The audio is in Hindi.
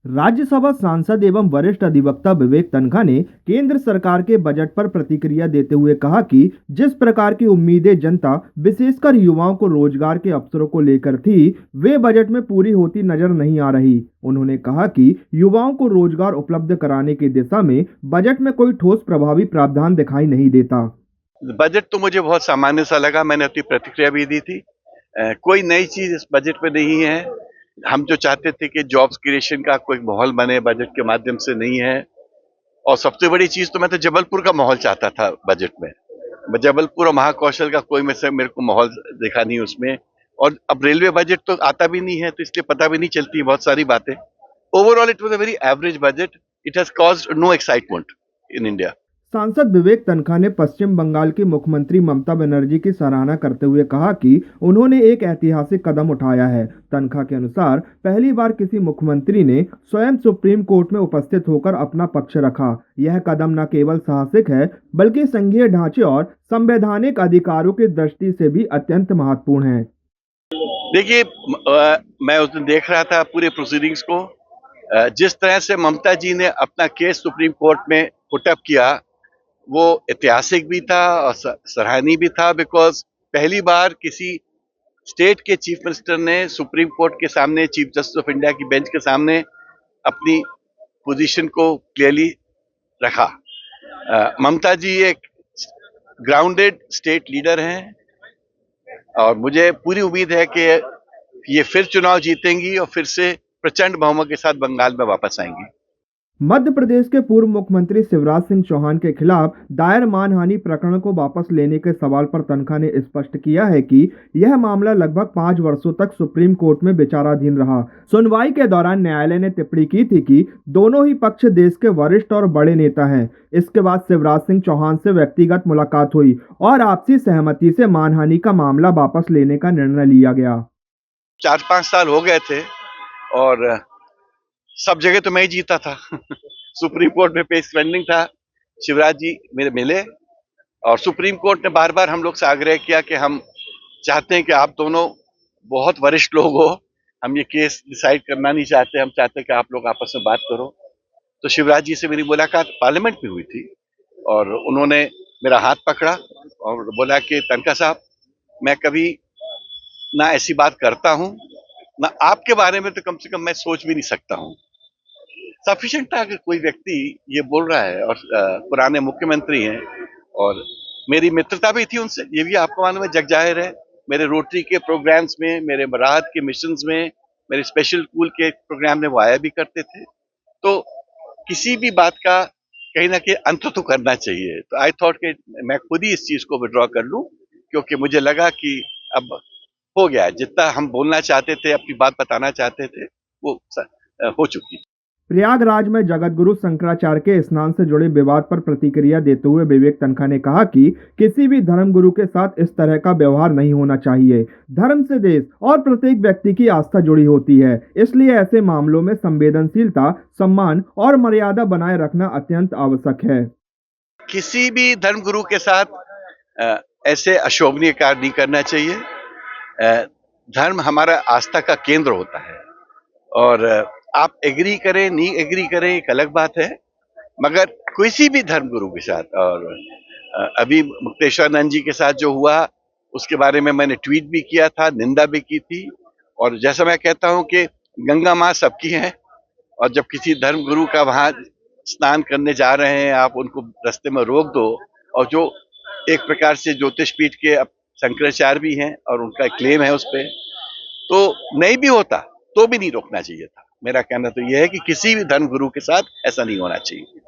राज्यसभा सांसद एवं वरिष्ठ अधिवक्ता विवेक तनखा ने केंद्र सरकार के बजट पर प्रतिक्रिया देते हुए कहा कि जिस प्रकार की उम्मीदें जनता विशेषकर युवाओं को रोजगार के अवसरों को लेकर थी, वे बजट में पूरी होती नजर नहीं आ रही। उन्होंने कहा कि युवाओं को रोजगार उपलब्ध कराने की दिशा में बजट में कोई ठोस प्रभावी प्रावधान दिखाई नहीं देता। बजट तो मुझे बहुत सामान्य सा लगा, मैंने अपनी प्रतिक्रिया भी दी थी। कोई नई चीज इस बजट में नहीं है। हम जो चाहते थे कि जॉब्स क्रिएशन का कोई माहौल बने, बजट के माध्यम से नहीं है। और सबसे बड़ी चीज तो मैं तो जबलपुर का माहौल चाहता था बजट में। जबलपुर और महाकौशल का कोई मेरे को माहौल देखा नहीं उसमें। और अब रेलवे बजट तो आता भी नहीं है, तो इसलिए पता भी नहीं चलती बहुत सारी बातें। Overall it was a very average budget. It has caused no excitement in India. सांसद विवेक तनखा ने पश्चिम बंगाल की मुख्यमंत्री ममता बनर्जी की सराहना करते हुए कहा कि उन्होंने एक ऐतिहासिक कदम उठाया है। तनखा के अनुसार पहली बार किसी मुख्यमंत्री ने स्वयं सुप्रीम कोर्ट में उपस्थित होकर अपना पक्ष रखा। यह कदम न केवल साहसिक है, बल्कि संघीय ढांचे और संवैधानिक अधिकारों की दृष्टि से भी अत्यंत महत्वपूर्ण है। देखिए, मैं उस दिन देख रहा था पूरे प्रोसीडिंग्स को। जिस तरह से ममता जी ने अपना केस सुप्रीम कोर्ट में पुटअप किया, वो ऐतिहासिक भी था और सराहनीय भी था। बिकॉज पहली बार किसी स्टेट के चीफ मिनिस्टर ने सुप्रीम कोर्ट के सामने, चीफ जस्टिस ऑफ इंडिया की बेंच के सामने अपनी पोजीशन को क्लियरली रखा। ममता जी एक ग्राउंडेड स्टेट लीडर हैं और मुझे पूरी उम्मीद है कि ये फिर चुनाव जीतेंगी और फिर से प्रचंड बहुमत के साथ बंगाल में वापस आएंगी। मध्य प्रदेश के पूर्व मुख्यमंत्री शिवराज सिंह चौहान के खिलाफ दायर मानहानि प्रकरण को वापस लेने के सवाल पर तनखा ने स्पष्ट किया है कि यह मामला लगभग 5 वर्षों तक सुप्रीम कोर्ट में विचाराधीन रहा। सुनवाई के दौरान न्यायालय ने टिप्पणी की थी कि दोनों ही पक्ष देश के वरिष्ठ और बड़े नेता हैं। इसके बाद शिवराज सिंह चौहान से व्यक्तिगत मुलाकात हुई और आपसी सहमति से मानहानि का मामला वापस लेने का निर्णय लिया गया। 4-5 साल हो गए थे और सब जगह तो मैं ही जीता था। सुप्रीम कोर्ट में पेश पेंडिंग था, शिवराज जी मेरे मिले और सुप्रीम कोर्ट ने बार बार हम लोग से आग्रह किया कि हम चाहते हैं कि आप दोनों बहुत वरिष्ठ लोग हो, हम ये केस डिसाइड करना नहीं चाहते, हम चाहते हैं कि आप लोग आपस में बात करो। तो शिवराज जी से मेरी मुलाकात पार्लियामेंट में हुई थी और उन्होंने मेरा हाथ पकड़ा और बोला कि तनखा साहब, मैं कभी ना ऐसी बात करता हूँ, ना आपके बारे में तो कम से कम मैं सोच भी नहीं सकता हूँ। सफिशिएंट था कि कोई व्यक्ति ये बोल रहा है और पुराने मुख्यमंत्री हैं और मेरी मित्रता भी थी उनसे, ये भी आपको मालूम है, जग जाहिर है। मेरे रोटरी के प्रोग्राम्स में, मेरे राहत के मिशंस में, मेरे स्पेशल स्कूल के प्रोग्राम में वो आया भी करते थे। तो किसी भी बात का कहीं ना कहीं अंत तो करना चाहिए। तो आई थॉट कि मैं खुद ही इस चीज को विड्रॉ कर लूं, क्योंकि मुझे लगा कि अब हो गया, जितना हम बोलना चाहते थे, अपनी बात बताना चाहते थे, वो हो चुकी। प्रयागराज में जगतगुरु शंकराचार्य के स्नान से जुड़े विवाद पर प्रतिक्रिया देते हुए विवेक तनखा ने कहा कि किसी भी धर्मगुरु के साथ इस तरह का व्यवहार नहीं होना चाहिए। धर्म से देश और प्रत्येक व्यक्ति की आस्था जुड़ी होती है, इसलिए ऐसे मामलों में संवेदनशीलता, सम्मान और मर्यादा बनाए रखना अत्यंत आवश्यक है। किसी भी धर्मगुरु के साथ ऐसे अशोभनीय कार्य नहीं करना चाहिए। धर्म हमारा आस्था का केंद्र होता है और आप एग्री करें नहीं एग्री करें एक अलग बात है, मगर किसी भी धर्मगुरु के साथ, और अभी मुक्तेश्वरानंद जी के साथ जो हुआ उसके बारे में मैंने ट्वीट भी किया था, निंदा भी की थी। और जैसा मैं कहता हूं कि गंगा माँ सबकी है और जब किसी धर्मगुरु का वहां स्नान करने जा रहे हैं, आप उनको रास्ते में रोक दो। और जो एक प्रकार से ज्योतिष पीठ के शंकराचार्य भी हैं और उनका क्लेम है उस पर, तो नहीं भी होता तो भी नहीं रोकना चाहिए था। मेरा कहना तो यह है कि किसी भी धर्म गुरु के साथ ऐसा नहीं होना चाहिए।